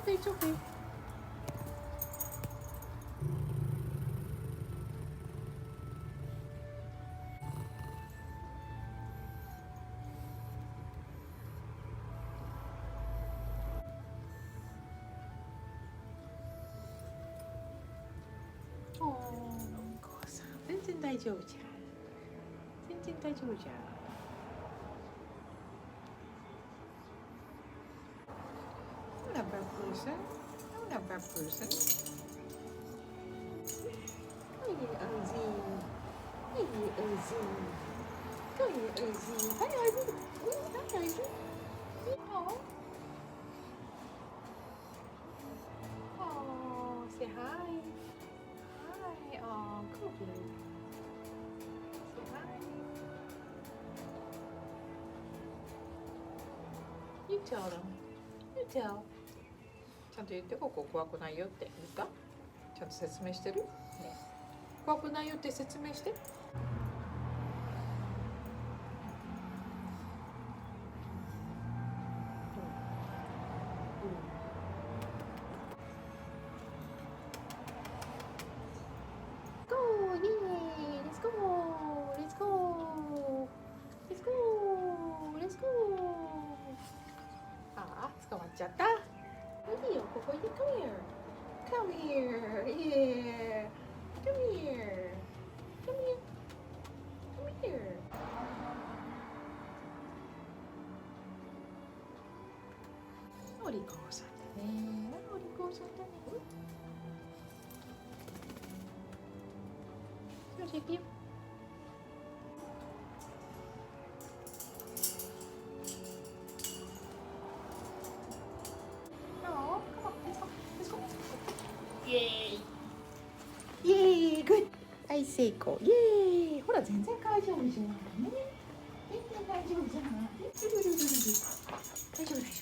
okay, it's okay. Oh, お母さん、全然大丈夫じゃん。全然大丈夫じゃん。I'm not a bad person. I'm not a bad person. Hey, Ozzy. Hey, Ozzy. Come here, Ozzy. Hi, Ozzy. Hi, Ozzy. Oh. Oh, say hi. Hi. Oh, Cookie. Say hi. You tell them. You tell. ちゃんと言って、ここ怖くないよって言った？ちゃんと説明してる？ね。怖くないよって説明して。Go! Yay! Let's go! Let's go! Let's go! Let's go! ああ、捕まっちゃった。いいよ、ここに Come here! Come here! Yeah! Come here! Come here! Come here! お利口さんだね。お利口さんだね。よし、行くよ。No, come on, let's go. Let's go. Yay! Yay! Good! はい、成功。イエーイ！ほら、全然大丈夫じゃん。ね。全然大丈夫じゃん。大丈夫、大丈夫。大丈夫、大丈夫。